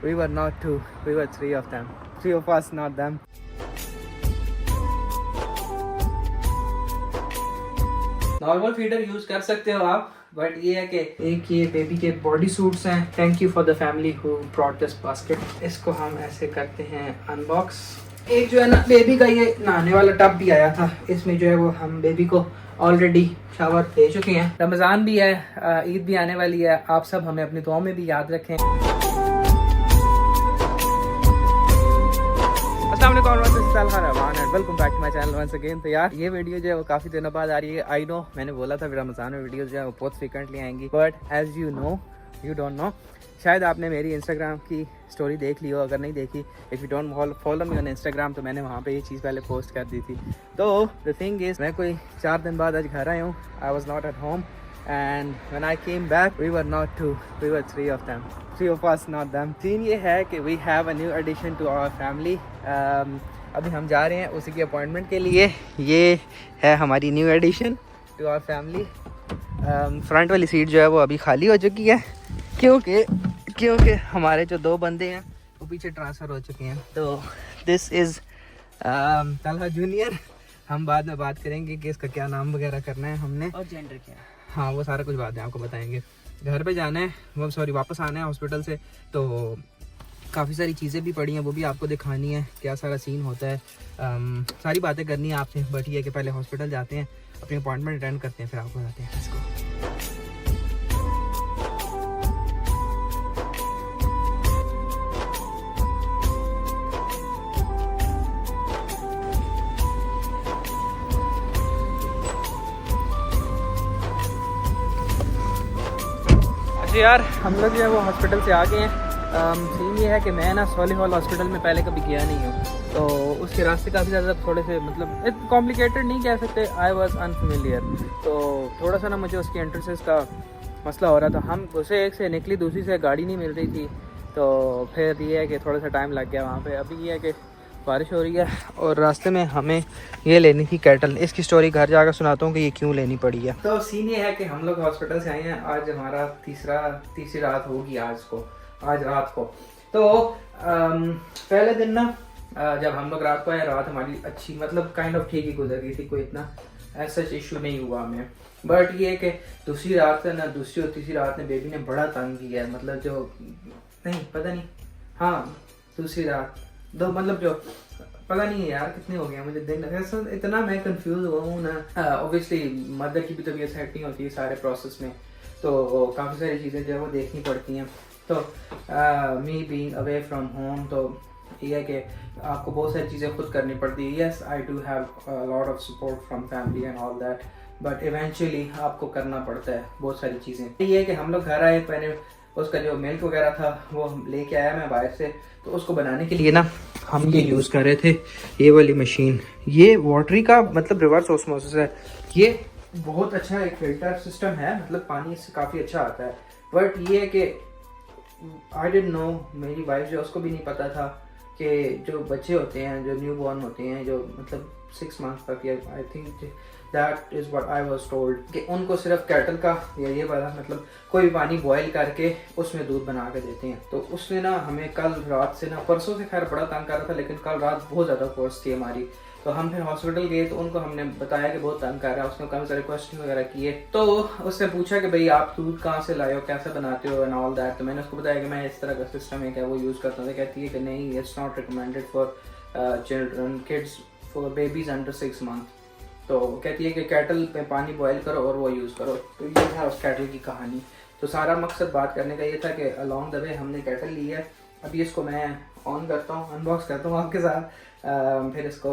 We were not two, we were three of them. Three of us, not them. Normal feeder use कर सकते हो आप, but ये है कि एक ये बेबी के बॉडी सूट्स हैं. Thank you for the family who brought this basket. इसको हम ऐसे करते हैं अनबॉक्स. एक जो है ना बेबी का ये नहाने वाला टब भी आया था. इसमें जो है वो हम बेबी को ऑलरेडी शावर दे चुके हैं. रमज़ान भी है, ईद भी आने वाली है. आप सब हमें अपनी दुआओं में भी याद रखें. Welcome back to my channel once again. तो यार ये वीडियो जो है वो काफी दिनों बाद आ रही है. आई नो मैंने बोला था रमजान में वीडियोस जो है वो बहुत फ्रिक्वेंटली आएंगी, but as you know, you don't know, शायद आपने मेरी इंस्टाग्राम की स्टोरी देख ली हो. अगर नहीं देखी, if you don't follow me on Instagram, तो मैंने वहाँ पे ये चीज़ पहले पोस्ट कर दी थी. तो द थिंग इज़, मैं कोई 4 दिन बाद आज घर आया हूँ. I was not at home and when I came back, we were not two, we were three of them. Three of us, not them. Scene ये है कि we have a new addition to our family. अभी हम जा रहे हैं उसी की अपॉइंटमेंट के लिए. ये है हमारी new addition to our family. Front वाली सीट जो है वो अभी खाली हो चुकी है क्योंकि हमारे जो 2 बंदे हैं वो पीछे ट्रांसफ़र हो चुके हैं. तो दिस इज़ तलहा जूनियर. हम बाद में बात करेंगे कि इसका क्या नाम वगैरह करना है हमने, और जेंडर क्या है. हाँ, वो सारा कुछ बाद में आपको बताएंगे. घर पे जाना है, वो सॉरी वापस आना है हॉस्पिटल से. तो काफ़ी सारी चीज़ें भी पड़ी हैं, वो भी आपको दिखानी है, क्या सारा सीन होता है. सारी बातें करनी है आपसे, बट ये है कि पहले हॉस्पिटल जाते हैं, अपनी अपॉइंटमेंट अटेंड करते हैं, फिर आपको बताते हैं. इसको अच्छा यार, हम लोग जो है वो हॉस्पिटल से आ गए हैं. सीन ये है कि मैं ना सोलिहॉल हॉस्पिटल में पहले कभी गया नहीं हूँ, तो उसके रास्ते काफ़ी ज़्यादा थोड़े से मतलब कॉम्प्लिकेटेड नहीं कह सकते. आई वॉज अनफेमिलियर, तो थोड़ा सा ना मुझे उसकी एंट्रेंसेस का मसला हो रहा था. हम उसे एक से निकली, दूसरी से गाड़ी नहीं मिल रही थी, तो फिर ये है कि थोड़ा सा टाइम लग गया वहाँ पे. अभी ये है कि बारिश हो रही है और रास्ते में हमें ये लेनी थी केटल. इसकी स्टोरी घर जाकर सुनाता हूँ कि ये क्यों लेनी पड़ी है. तो सीन ये है कि हम लोग हॉस्पिटल से आए हैं. आज हमारा तीसरी रात होगी आज रात को. तो पहले दिन ना जब हम लोग रात को आए, रात हमारी अच्छी मतलब काइंड ऑफ ठीक ही गुजर गई थी. कोई इतना ऐसा इशू नहीं हुआ हमें. बट ये कि दूसरी रात ना, दूसरी और तीसरी रात में बेबी ने बड़ा तंग किया है. मतलब जो नहीं पता नहीं, हाँ दूसरी रात दो, मतलब जो पता नहीं है यार कितने हो गए मुझे दिन. ऐसा इतना मैं कंफ्यूज हुआ हूँ ना. ऑब्वियसली मदर की भी तबीयत सेट नहीं होती है सारे प्रोसेस में, तो काफ़ी सारी चीज़ें जो है वो देखनी पड़ती हैं. तो me being away from home, तो ये है कि आपको बहुत सारी चीज़ें खुद करनी पड़ती है. Yes, I do have lot of support from family and all that, but eventually आपको करना पड़ता है बहुत सारी चीज़ें. ये है कि हम लोग घर आए, मैंने उसका जो मिल्क वगैरह था वो लेके आया मैं बाहर से. तो उसको बनाने के लिए ना हम ये यूज़ कर रहे थे, ये वाली मशीन. ये वाटरी का मतलब रिवर्स ऑस्मोसिस है. ये बहुत अच्छा एक फिल्टर सिस्टम है, मतलब पानी इससे काफ़ी अच्छा आता है. बट ये है कि आई डिडंट नो, मेरी वाइफ जो उसको भी नहीं पता था कि जो बच्चे होते हैं, जो न्यू बॉर्न होते हैं, जो मतलब 6 मंथ तक, या I think that is what I was told, कि उनको सिर्फ कैटल का या ये वाला मतलब कोई भी पानी बॉयल करके उसमें दूध बना के देते हैं. तो उसने ना हमें कल रात से ना, परसों से खैर बड़ा तंग कर रहा था, लेकिन कल रात बहुत ज़्यादा कोर्स थी हमारी. तो हम फिर हॉस्पिटल गए, तो उनको हमने बताया कि बहुत तंग कर रहा है. उसने काफ़ी सारे क्वेश्चन वगैरह किए. तो उससे पूछा कि भाई आप दूध कहाँ से लाए हो, कैसे बनाते हो एंड ऑल दैट. तो मैंने उसको बताया कि मैं इस तरह का सिस्टम है क्या वो यूज़ करता हूँ. तो कहती है कि नहीं, it's not recommended for children, kids, for babies under 6 month. तो कहती है कि कैटल पे पानी बॉयल करो और वो यूज़ करो. तो ये है उस कैटल की कहानी. तो सारा मकसद बात करने का ये था कि अलॉन्ग द वे हमने कैटल ली है. अभी इसको मैं ऑन करता हूँ, अनबॉक्स करता हूँ आपके साथ. फिर इसको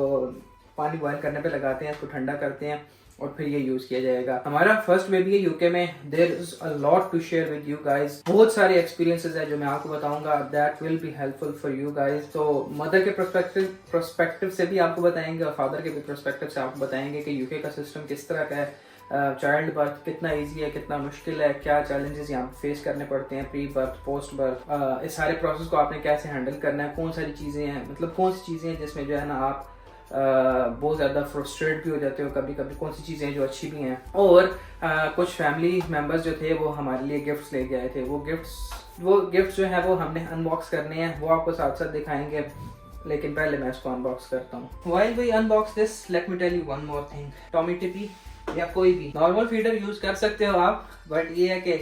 पानी बॉयल करने पे लगाते हैं, इसको ठंडा करते हैं और फिर ये यूज़ किया जाएगा. हमारा फर्स्ट बेबी है यूके में. There is a lot to share with you guys. बहुत सारे एक्सपीरियंसेस हैं जो मैं आपको बताऊंगा. That will be helpful for you guys. तो मदर के पर्सपेक्टिव से भी आपको बताएंगे और फादर के भी पर्सपेक्टिव से आपको बताएंगे कि यूके का सिस्टम किस तरह का है. चाइल्ड बर्थ कितना इजी है, कितना मुश्किल है, क्या चैलेंजेस यहाँ पे फेस करने पड़ते हैं, प्री बर्थ, पोस्ट बर्थ. इस सारे प्रोसेस को आपने कैसे हैंडल करना है, कौन सारी चीज़ें हैं, मतलब कौन सी चीज़ें हैं जिसमें जो है ना आप बहुत ज़्यादा फ्रस्ट्रेट भी हो जाते हो कभी कभी, कौन सी चीज़ें जो अच्छी भी हैं। और कुछ फैमिली मेम्बर्स जो थे वो हमारे लिए गिफ्ट्स लेके आए थे। वो गिफ्ट्स जो है वो हमने अनबॉक्स करने हैं, वो आपको साथ साथ दिखाएंगे, लेकिन पहले मैं इसको अनबॉक्स करता हूँ। While we unbox this, let me tell you one more thing. Tommee Tippee या कोई भी नॉर्मल फीडर यूज़ कर सकते हो आप, बट ये है कि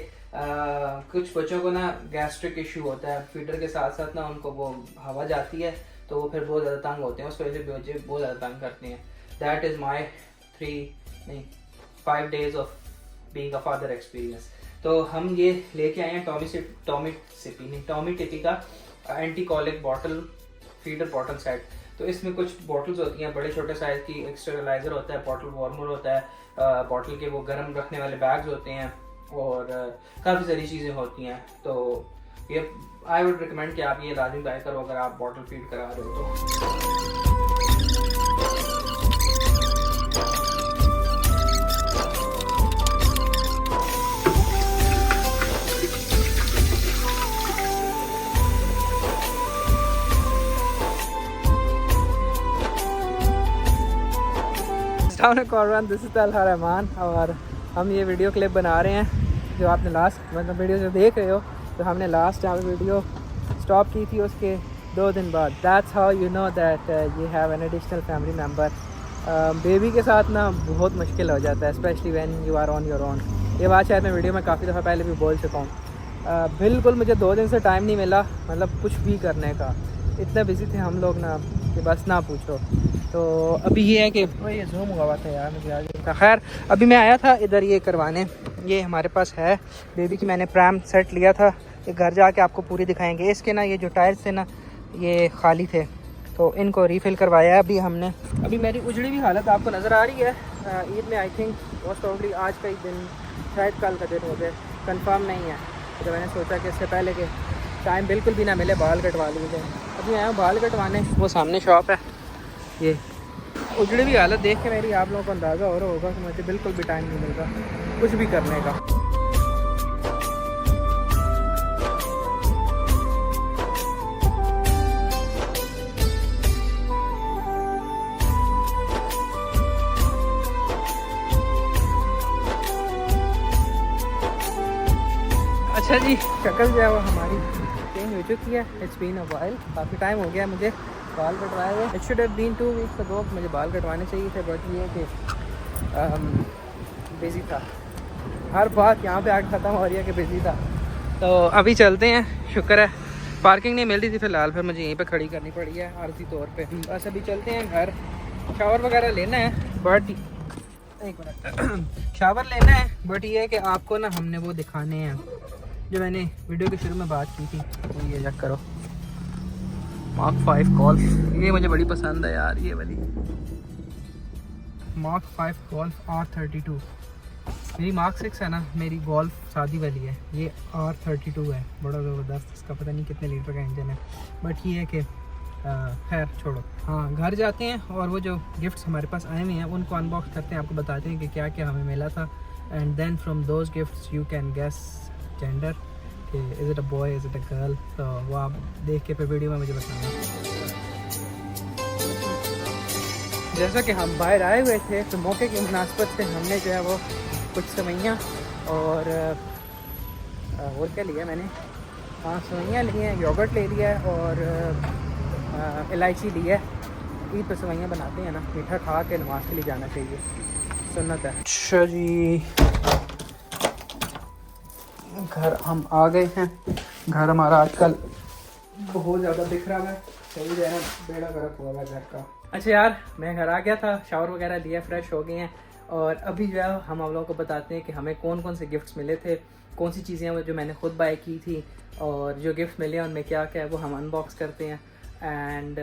कुछ बच्चों को ना गैस्ट्रिक इशू होता है, फीडर के साथ साथ ना उनको वो हवा जाती है तो वो फिर बहुत ज़्यादा तंग होते हैं, उस वजह से बच्चे बहुत ज़्यादा तंग करते हैं। That is my 5 days of being a father experience. तो हम ये लेके आए हैं टॉमी टिपी का anti colic bottle feeder bottle set. तो इसमें कुछ बॉटल्स होती हैं बड़े छोटे साइज़ की, एक स्टेरिलाइज़र होता है, बॉटल वार्मर होता है, बॉटल के वो गर्म रखने वाले बैग्स होते हैं, और काफ़ी सारी चीज़ें होती हैं। तो ये आई वुड रिकमेंड कि आप ये लाजिम बाय करो अगर आप बॉटल फीड करा रहे हो तो। दिस इज़ तलहा रहमान, और हम ये वीडियो क्लिप बना रहे हैं जो आपने लास्ट मतलब वीडियो जो देख रहे हो, तो हमने लास्ट टाइम वीडियो स्टॉप की थी उसके 2 दिन बाद। That's how you know that you have an additional family member. Baby के साथ ना बहुत मुश्किल हो जाता है, specially when you are on your own. ये बात शायद मैं वीडियो में काफ़ी दफ़ा पहले भी बोल चुका हूँ। बिल्कुल मुझे 2 दिन से टाइम नहीं मिला, मतलब कुछ भी करने का, इतने बिजी थे हम लोग ना कि बस ना पूछो। तो अभी ये है कि ये जूम हुआ था यार, मुझे याद नहीं था। खैर अभी मैं आया था इधर ये करवाने, ये हमारे पास है बेबी की, मैंने प्रैम सेट लिया था, ये घर जाके आपको पूरी दिखाएंगे। इसके ना ये जो टायर्स थे ना ये खाली थे, तो इनको रीफ़िल करवाया है अभी हमने। अभी मेरी उजड़ी हुई हालत आपको नज़र आ रही है। ईद में आई थिंक मोस्ट प्रोबेबली आज का ही दिन, शायद कल का दिन हो गया, कंफर्म नहीं है। तो मैंने सोचा कि इससे पहले कि टाइम बिल्कुल भी ना मिले बाल कटवा लीजिए। अभी आया बाल कटवाने, वो सामने शॉप है। ये उजड़ी हुई हालत देख के मेरी आप लोगों को अंदाज़ा हो रहा होगा कि मुझे बिल्कुल भी टाइम नहीं मिल रहा कुछ भी करने का। अच्छा जी, शक्ल जो है वो हमारी चेंज हो चुकी है। इट्स बीन अ वाइल, काफ़ी टाइम हो गया मुझे बाल कटवाए हुए। It should have been 2 weeks ago, मुझे बाल कटवाने चाहिए थे, बट ये कि बिज़ी था। हर बात यहाँ पे आके ख़त्म हो रही है कि बिज़ी था। तो अभी चलते हैं, शुक्र है पार्किंग नहीं मिल रही थी फ़िलहाल, फिर मुझे यहीं पे खड़ी करनी पड़ी है आर्जी तौर पे। बस अभी चलते हैं घर, शावर वगैरह लेना है, बट एक मिनट शावर लेना है, बट ये है कि आपको ना हमने वो दिखाने हैं जो मैंने वीडियो के शुरू में बात की थी। तो ये चेक करो, मार्क 5 गोल्फ, ये मुझे बड़ी पसंद है यार, ये वाली मार्क 5 गोल्फ R32। मेरी मार्क 6 है ना, मेरी गोल्फ शादी वाली है, ये R32 है, बड़ा ज़बरदस्त। इसका पता नहीं कितने लीटर का इंजन है, बट ये है कि खैर छोड़ो। हाँ, घर जाते हैं और वो जो गिफ्ट्स हमारे पास आए हुए हैं उनको अनबॉक्स करते हैं, आपको बताते हैं कि क्या क्या हमें मिला था। And then from those gifts you can guess gender, is it a boy, is it a girl. तो वो आप देख के फिर वीडियो में मुझे बताना। जैसा कि हम बाहर आए हुए थे तो मौके की मुनासबत से हमने जो है वो कुछ सेवइयाँ और क्या लिया मैंने, हाँ सेवइयाँ ली हैं, योगर्ट ले लिया है और इलायची ली है। ईद पर सेवइयाँ बनाते हैं ना, मीठा खा के नमाज के लिए जाना चाहिए, सुन्नत है। अच्छा जी, घर हम आ गए हैं। घर हमारा आजकल बहुत ज़्यादा बिखरा हुआ है, सही जो है बेड़ा गर्क हुआ है घर का। अच्छा यार, मैं घर आ गया था, शावर वगैरह लिया, फ्रेश हो गए हैं, और अभी जो है हम लोगों को बताते हैं कि हमें कौन कौन से गिफ्ट्स मिले थे, कौन सी चीज़ें हैं जो मैंने खुद बाय की थी, और जो गिफ्ट मिले हैं उनमें क्या क्या है वो हम अनबॉक्स करते हैं। And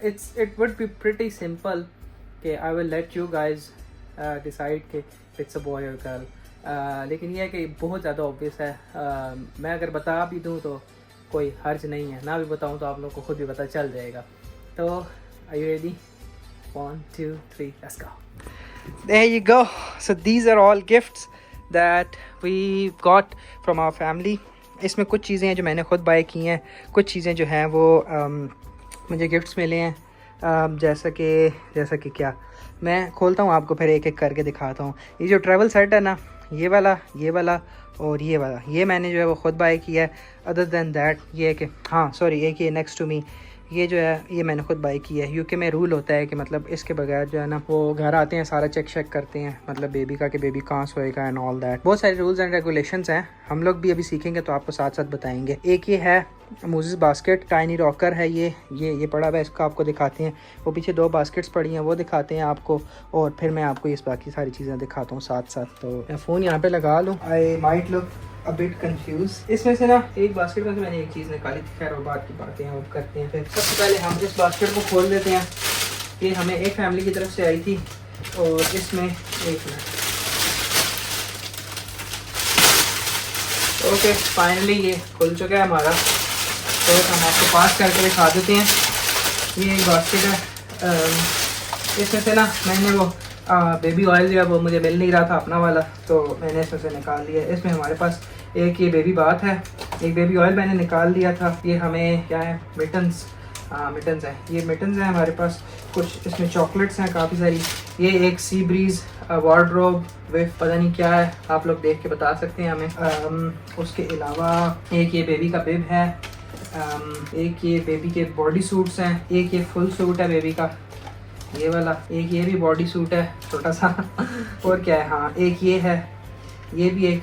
it would be pretty simple कि I will let you guys decide कि इट्स अ बॉय और गर्ल। लेकिन यह है कि बहुत ज़्यादा ऑब्वियस है। मैं अगर बता भी दूँ तो कोई हर्ज नहीं है, ना भी बताऊँ तो आप लोग को खुद भी पता चल जाएगा। तो are you ready? 1 2 3 let's go. There you go. So these are all gifts that we got from our family. इसमें कुछ चीज़ें हैं जो मैंने खुद बाय की हैं, कुछ चीज़ें जो हैं वो मुझे गिफ्ट्स मिले हैं जैसा कि क्या, मैं खोलता हूँ आपको फिर एक एक करके दिखाता हूँ। ये जो ट्रैवल सेट है ना, ये वाला और ये वाला, ये मैंने जो है वो ख़ुद बाय किया है। अदर दैन दैट ये है कि हाँ सॉरी, एक ये नेक्स्ट टू मी, ये जो है ये मैंने खुद बाई की है। यूके में रूल होता है कि मतलब इसके बगैर जो है ना वो घर आते हैं सारा चेक करते हैं, मतलब बेबी का कि बेबी कहाँ सोएगा एंड ऑल दैट। बहुत सारे रूल्स एंड रेगुलेशंस हैं, हम लोग भी अभी सीखेंगे तो आपको साथ साथ बताएंगे। एक ये है मोजेस बास्केट, टाइनी रॉकर है ये पड़ा हुआ है, इसको आपको दिखाते हैं। वो पीछे 2 बास्केट्स पड़ी हैं वो दिखाते हैं आपको, और फिर मैं आपको इस बाकी सारी चीज़ें दिखाता हूँ साथ साथ। तो मैं फ़ोन यहाँ पे लगा लूँ, I might look a bit confuse. इसमें से ना एक बास्केट में से मैंने एक चीज़ निकाली थी, खैर वो बात की बातें हैं, वो करते हैं। फिर सबसे पहले हम इस बास्केट को खोल देते हैं। ये हमें एक फैमिली की तरफ से आई थी, और इसमें एक मिनट, ओके फाइनली ये खुल चुका है हमारा। तो हम आपको पास करके दिखा देते हैं। ये एक बास्केट है, इसमें से ना मैंने वो बेबी ऑयल जो है वो मुझे मिल नहीं रहा था अपना वाला, तो मैंने इसमें से निकाल लिया। इसमें हमारे पास एक ये बेबी बाथ है, एक बेबी ऑयल मैंने निकाल लिया था। ये हमें क्या है, मिटन्स है, ये मिटन्स हैं हमारे पास। कुछ इसमें चॉकलेट्स हैं काफ़ी सारी। ये एक सी ब्रीज वार्डरोब विथ पता नहीं क्या है, आप लोग देख के बता सकते हैं हमें। उसके अलावा एक ये बेबी का बिब है, एक ये बेबी के बॉडी सूट्स हैं, एक ये फुल सूट है बेबी का ये वाला, एक ये भी बॉडी सूट है छोटा सा और क्या है, हाँ एक ये है, ये भी एक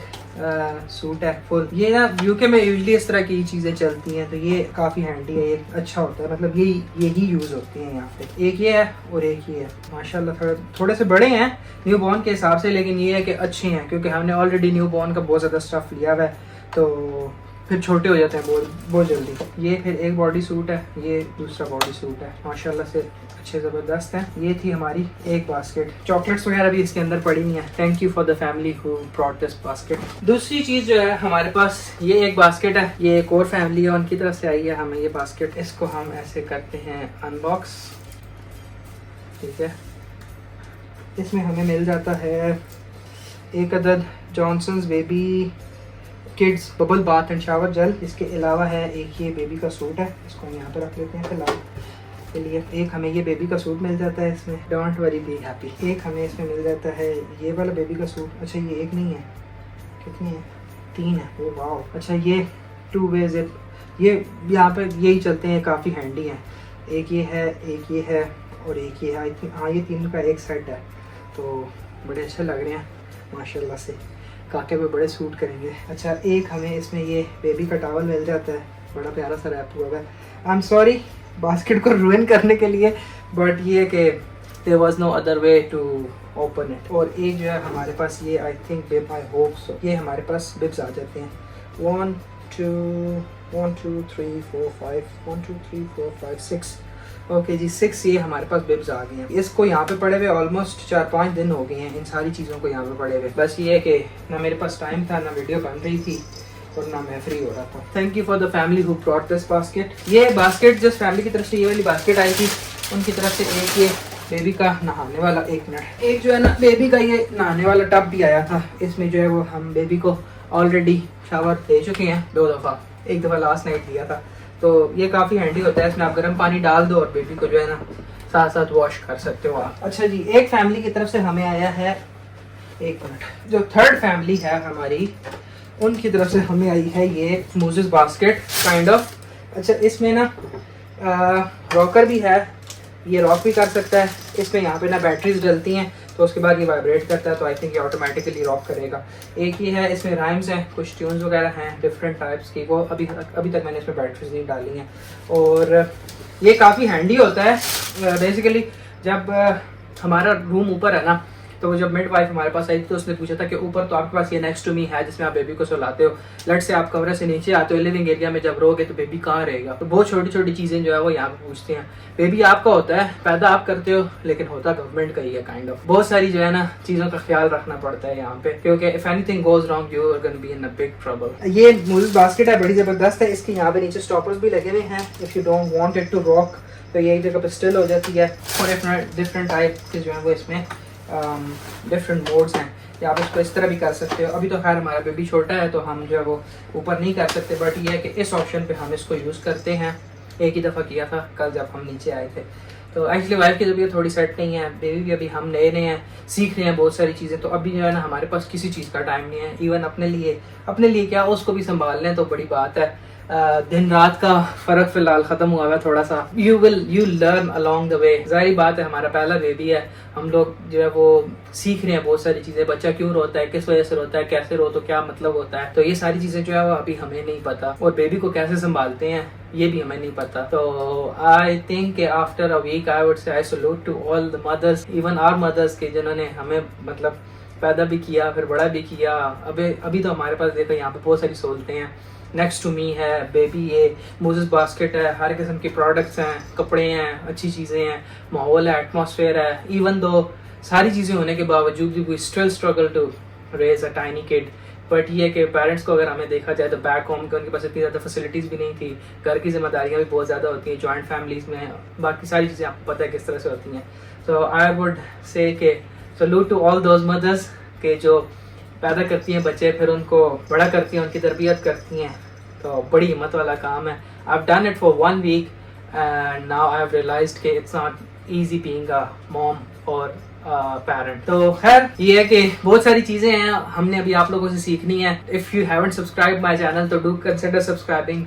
सूट है फुल। ये ना यूके में यूजली इस तरह की चीज़ें चलती हैं, तो ये काफ़ी हैंडी है, ये अच्छा होता है, मतलब यही यूज़ होती हैं यहाँ पे। एक ये है और एक ये है, माशाल्लाह थोड़े से बड़े हैं न्यू बॉर्न के हिसाब से, लेकिन ये है कि अच्छे हैं क्योंकि हमने ऑलरेडी न्यू बॉर्न का बहुत ज़्यादा स्टफ़ लिया हुआ है, तो फिर छोटे हो जाते हैं बहुत जल्दी। ये फिर एक बॉडी सूट है, ये दूसरा बॉडी सूट है, माशाल्लाह से अच्छे ज़बरदस्त हैं। ये थी हमारी एक बास्केट। चॉकलेट्स वगैरह भी इसके अंदर पड़ी नहीं है। Thank you for the family who brought this basket. दूसरी चीज़ जो है हमारे पास, ये एक बास्केट है, ये एक और फैमिली है उनकी तरफ से आई है हमें ये बास्केट। इसको हम ऐसे करते हैं अनबॉक्स, ठीक है। इसमें हमें मिल जाता है एक अदद Johnson's baby kids bubble bath and shower gel. इसके अलावा है एक ये बेबी का सूट है, इसको हम यहाँ पर रख लेते हैं फिलहाल के लिए। एक हमें ये बेबी का सूट मिल जाता है इसमें, डोंट वरी बी हैप्पी। एक हमें इसमें मिल जाता है ये वाला बेबी का सूट। अच्छा ये एक नहीं है, कितनी है, 3 है, ओ वाओ। अच्छा ये 2 वे जिप, ये यहाँ पर यही चलते हैं, काफ़ी हैंडी हैं। एक ये है, एक ये है और एक ये है, आई थिंक हाँ ये 3 का एक सेट है, तो बड़े अच्छे लग रहे हैं माशाल्लाह से, काके पे बड़े सूट करेंगे। अच्छा एक हमें इसमें ये बेबी का टॉवल मिल जाता है, बड़ा प्यारा सा रैप हुआ है। आई एम सॉरी बास्केट को रुइन करने के लिए, बट ये कि there was no other way to open it. और एक जो है हमारे पास ये I think bib, I hope so, ये हमारे पास बिब्स आ जाते हैं 1 2 3 4 5 6। ओके जी 6 ये हमारे पास बिब्स आ गए हैं। इसको यहाँ पे पड़े हुए ऑलमोस्ट 4-5 दिन हो गए हैं इन सारी चीज़ों को यहाँ पे पड़े हुए। बस ये है कि ना मेरे पास टाइम था, ना वीडियो बन रही थी और ना मैं फ्री हो रहा था। Thank you for the family who brought this basket. ये बास्केट जिस फैमिली की तरफ से ये वाली बास्केट आई थी उनकी तरफ से एक ये बेबी का नहाने वाला, एक मिनट, एक जो है ना बेबी का ये नहाने वाला टब भी आया था। इसमें जो है वो हम बेबी को ऑलरेडी शावर दे चुके हैं 2 दफ़ा, एक दफ़ा लास्ट नाइट दिया था, तो ये काफ़ी हैंडी होता है। इसमें आप गर्म पानी डाल दो और बेबी को जो है ना साथ साथ वॉश कर सकते हो आप। अच्छा जी एक फैमिली की तरफ से हमें आया है, एक मिनट, जो थर्ड फैमिली है हमारी उनकी तरफ से हमें आई है ये मोजेस बास्केट काइंड ऑफ। अच्छा इसमें ना रॉकर भी है, ये रॉक भी कर सकता है। इसमें यहाँ पे ना बैटरीज डलती हैं तो उसके बाद ये वाइब्रेट करता है, तो आई थिंक ये ऑटोमेटिकली रॉक करेगा। एक ही है, इसमें राइम्स हैं, कुछ ट्यून्स वगैरह हैं डिफरेंट टाइप्स की, वो अभी तक मैंने इसमें बैटरीज नहीं डाली हैं। और ये काफ़ी हैंडी होता है बेसिकली। जब हमारा रूम ऊपर है ना, तो जब मिड वाइफ हमारे पास आई थी तो उसने पूछा था कि ऊपर तो आपके पास ये नेक्स्ट टू मी है जिसमें आप बेबी को सुलाते हो, लट से आप कमरे से नीचे आते हो लिविंग एरिया में, जब रहोगे तो बेबी कहाँ रहेगा। तो बहुत छोटी छोटी चीज़ें जो है वो यहाँ पे पूछते हैं। बेबी आपका होता है, पैदा आप करते हो, लेकिन होता गवर्नमेंट का ही है काइंड ऑफ। बहुत सारी जो है ना चीज़ों का ख्याल रखना पड़ता है यहाँ पे, क्योंकि if anything goes wrong you are gonna be in a big trouble. ये मोजेस बास्केट है, बड़ी ज़बरदस्त है। इसके यहाँ पे नीचे स्टॉपर्स भी लगे हुए हैं, if you don't want it to rock तो ये एक जगह पे स्टिल हो जाती है। और डिफरेंट टाइप के जो है वो इसमें डिफरेंट मोड्स हैं, या आप इसको इस तरह भी कर सकते हो। अभी तो खैर हमारा बेबी छोटा है तो हम जो है वो ऊपर नहीं कर सकते, बट ये है कि इस ऑप्शन पे हम इसको यूज़ करते हैं। एक ही दफ़ा किया था कल जब हम नीचे आए थे। तो एक्चुअली वाइफ की तबीयत थोड़ी सेट नहीं है, बेबी भी अभी हम नए नए हैं, सीख रहे हैं बहुत सारी चीज़ें, तो अभी जो है ना हमारे पास किसी चीज़ का टाइम नहीं है। इवन अपने लिए क्या, उसको भी संभाल लें तो बड़ी बात है। दिन रात का फ़र्क फ़िलहाल ख़त्म हुआ है थोड़ा सा। You learn along the way. ज़ाहिर बात है, हमारा पहला बेबी है, हम लोग जो है वो सीख रहे हैं बहुत सारी चीज़ें। बच्चा क्यों रोता है, किस वजह से रोता है, कैसे रो तो क्या मतलब होता है, तो ये सारी चीज़ें जो है वो अभी हमें नहीं पता। और बेबी को कैसे संभालते हैं ये भी हमें नहीं पता। तो I think after a week I would say I salute to all the mothers, even our mothers, के जिन्होंने हमें मतलब पैदा भी किया, फिर बड़ा भी किया। अभी तो हमारे पास देखो यहाँ पे बहुत सारी सहूलतें हैं। नेक्स्ट टू मी है बेबी, ये मोजेस बास्केट है, हर किस्म के प्रोडक्ट्स हैं, कपड़े हैं, अच्छी चीज़ें हैं, माहौल है, एटमॉस्फेयर है। इवन दो सारी चीज़ें होने के बावजूद भी we still struggle to raise a tiny kid. But ये कि पेरेंट्स को अगर हमें देखा जाए तो बैक होम के उनके पास इतनी ज़्यादा फैसिलिटीज़ भी नहीं थी, घर की जिम्मेदारियाँ भी बहुत ज़्यादा होती हैं जॉइंट फैमिलीज़ में, बाकी सारी चीज़ें आपको पता है किस तरह से होती हैं। सो आई वुड से के salute to all those mothers के जो पैदा करती हैं बच्चे, फिर उनको बड़ा करती हैं, उनकी तरबियत करती हैं, तो बड़ी हिम्मत वाला काम है। I have done it for 1 week and now I have realised कि it's not easy being a mom और पेरेंट। तो खैर ये है कि बहुत सारी चीज़ें हैं हमने अभी आप लोगों से सीखनी है। If you haven't subscribe my channel तो डू कंसिडर सब्सक्राइबिंग।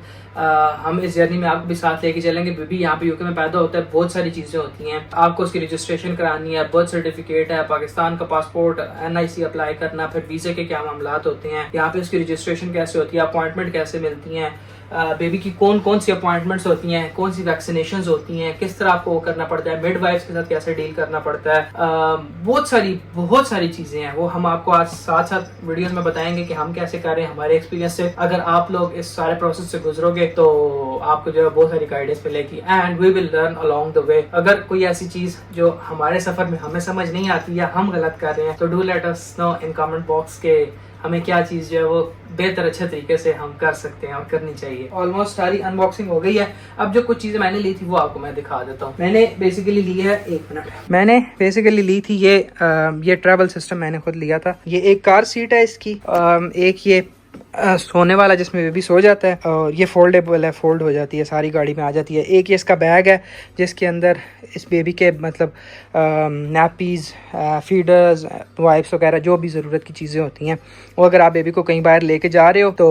हम इस जर्नी में आपको भी साथ लेके चलेंगे। बेबी यहाँ पे यूके में पैदा होता है, बहुत सारी चीज़ें होती हैं, आपको उसकी रजिस्ट्रेशन करानी है, बर्थ सर्टिफिकेट है, पाकिस्तान का पासपोर्ट, NIC अप्लाई करना, फिर वीज़े के क्या मामलात होते हैं, यहाँ पे उसकी रजिस्ट्रेशन कैसे होती है, अपॉइंटमेंट कैसे मिलती हैं, बेबी की कौन कौन सी अपॉइंटमेंट्स होती हैं, कौन सी वैक्सीनेशंस होती हैं, किस तरह आपको वो करना पड़ता है, मिडवाइफ्स के साथ कैसे डील करना पड़ता है, बहुत सारी चीज़ें हैं। वो हम आपको आज साथ साथ वीडियोस में बताएंगे कि हम कैसे कर रहे हैं हमारे एक्सपीरियंस से। अगर आप लोग इस सारे प्रोसेस से गुजरोगे तो आपको जो है बहुत सारी गाइडेंस मिलेगी and we will learn along the way. अगर कोई ऐसी चीज़ जो हमारे सफ़र में हमें समझ नहीं आती या हम गलत कर रहे हैं तो do let us know in comment box के हमें क्या चीज़ जो है वो बेहतर अच्छे तरीके से हम कर सकते हैं और करनी चाहिए। ऑलमोस्ट सारी अनबॉक्सिंग हो गई है। अब जो कुछ चीज़ें मैंने ली थी वो आपको मैं दिखा देता हूँ। मैंने बेसिकली ली है, एक मिनट, मैंने बेसिकली ली थी ये ट्रैवल सिस्टम मैंने खुद लिया था। ये एक कार सीट है इसकी, एक ये सोने वाला जिसमें बेबी सो जाता है, और ये फोल्डेबल है, फोल्ड हो जाती है, सारी गाड़ी में आ जाती है। एक ये इसका बैग है जिसके अंदर इस बेबी के मतलब नैपीज़, फीडर्स, वाइप्स वगैरह जो भी ज़रूरत की चीज़ें होती हैं वो अगर आप बेबी को कहीं बाहर लेके जा रहे हो तो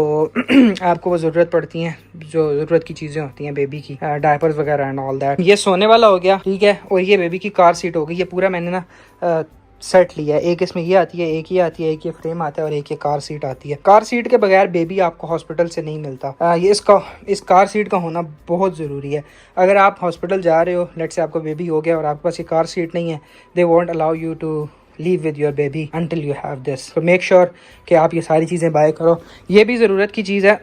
आपको वो ज़रूरत पड़ती हैं, जो ज़रूरत की चीज़ें होती हैं बेबी की, डायपर्स वगैरह एंड ऑल दैट। ये सोने वाला हो गया, ठीक है, और ये बेबी की कार सीट हो गई। ये पूरा मैंने ना सेट लिया है। एक इसमें ये आती है, एक ये आती है, एक ये फ्रेम आता है और एक ये कार सीट आती है। कार सीट के बगैर बेबी आपको हॉस्पिटल से नहीं मिलता। इस कार सीट का होना बहुत ज़रूरी है। अगर आप हॉस्पिटल जा रहे हो, लेट से आपको बेबी हो गया और आपके पास ये कार सीट नहीं है, they won't allow you to leave with your baby until you have this. तो मेक श्योर कि आप ये सारी चीज़ें बाय करो। ये भी ज़रूरत की चीज़ है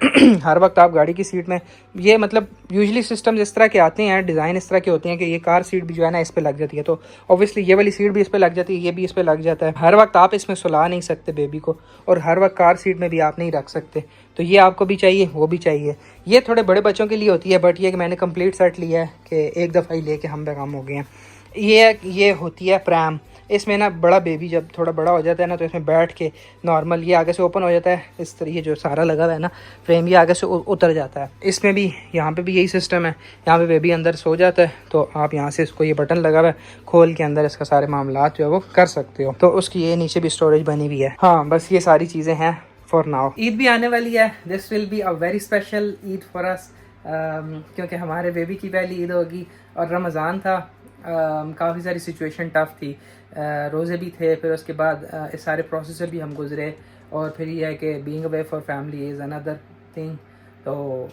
हर वक्त आप गाड़ी की सीट में, ये मतलब यूजुअली सिस्टम्स इस तरह के आते हैं, डिज़ाइन इस तरह के होते हैं कि ये कार सीट भी जो है ना इस पे लग जाती है, तो ऑब्वियसली ये वाली सीट भी इस पे लग जाती है, ये भी इस पे लग जाता है। हर वक्त आप इसमें सुला नहीं सकते बेबी को, और हर वक्त कार सीट में भी आप नहीं रख सकते, तो ये आपको भी चाहिए, वो भी चाहिए। ये थोड़े बड़े बच्चों के लिए होती है, बट ये कि मैंने कंप्लीट सेट लिया है कि एक दफ़ा ही लेके हम बेकाम हो गए हैं। ये होती है प्रैम। इसमें ना बड़ा बेबी जब थोड़ा बड़ा हो जाता है ना तो इसमें बैठ के नॉर्मल ये आगे से ओपन हो जाता है, इस तरह ये जो सारा लगा हुआ है ना फ्रेम, ये आगे से उतर जाता है। इसमें भी यहाँ पे भी यही सिस्टम है, यहाँ पे बेबी अंदर सो जाता है तो आप यहाँ से इसको ये बटन लगा हुआ है खोल के अंदर इसका सारे मामलात जो है वो कर सकते हो। तो उसकी ये नीचे भी स्टोरेज बनी हुई है। हाँ, बस ये सारी चीज़ें हैं फॉर नाउ। ईद भी आने वाली है, this will be a very special Eid for us, क्योंकि हमारे बेबी की पहली ईद होगी और रमज़ान था। काफ़ी सारी सिचुएशन टफ थी, रोज़े भी थे, फिर उसके बाद इस सारे प्रोसेस से भी हम गुजरे, और फिर ये है कि being away for family is another thing. तो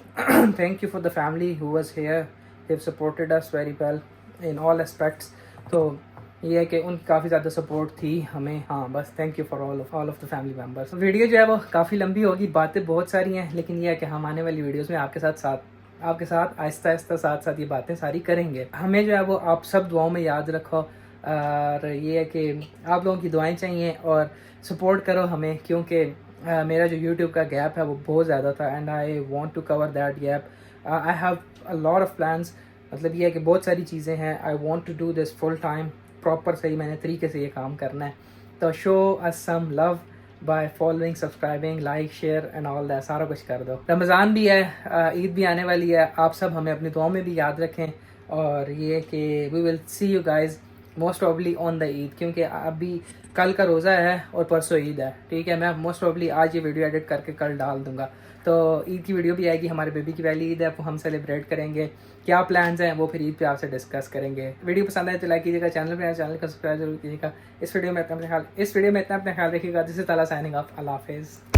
thank you for the family who was here, they have supported us very well in all aspects. तो ये है कि उनकी काफ़ी ज़्यादा सपोर्ट थी हमें। हाँ, बस thank you for all of the family members. Video जो है वो काफ़ी लंबी होगी, बातें बहुत सारी हैं, लेकिन ये है कि हम आने वाली वीडियोज़ में आपके साथ आहिस्ता आहिस्ता साथ ये बातें सारी करेंगे। हमें जो है वो आप सब दुआओं में याद रखो, और ये है कि आप लोगों की दुआएं चाहिए और सपोर्ट करो हमें, क्योंकि मेरा जो YouTube का गैप है वो बहुत ज़्यादा था and I want to cover that gap. I have a lot of plans, मतलब ये है कि बहुत सारी चीज़ें हैं। I want to do this full time, proper सही मैंने तरीके से ये काम करना है। तो show us some love by following, subscribing, like, share and all that, सारा कुछ कर दो। रमज़ान भी है, ईद भी आने वाली है, आप सब हमें अपनी दुआओं में भी याद रखें। और ये कि we will see you guys most probably on the Eid, क्योंकि अभी कल का रोज़ा है और परसों ईद है, ठीक है। मैं मोस्ट प्रॉब्ली आज ये वीडियो एडिट करके कल डाल दूंगा, तो ईद की वीडियो भी आएगी। हमारे बेबी की पहली ईद है, वो हम सेलिब्रेट करेंगे, क्या प्लान्स हैं वो फिर ईद पे आपसे डिस्कस करेंगे। वीडियो पसंद आए तो लाइक कीजिएगा, चैनल को सब्सक्राइब जरूर कीजिएगा। इस वीडियो में इतना अपना ख्याल रखिएगा। दिस इज ताला साइनिंग ऑफ। अल्लाह हाफिज़।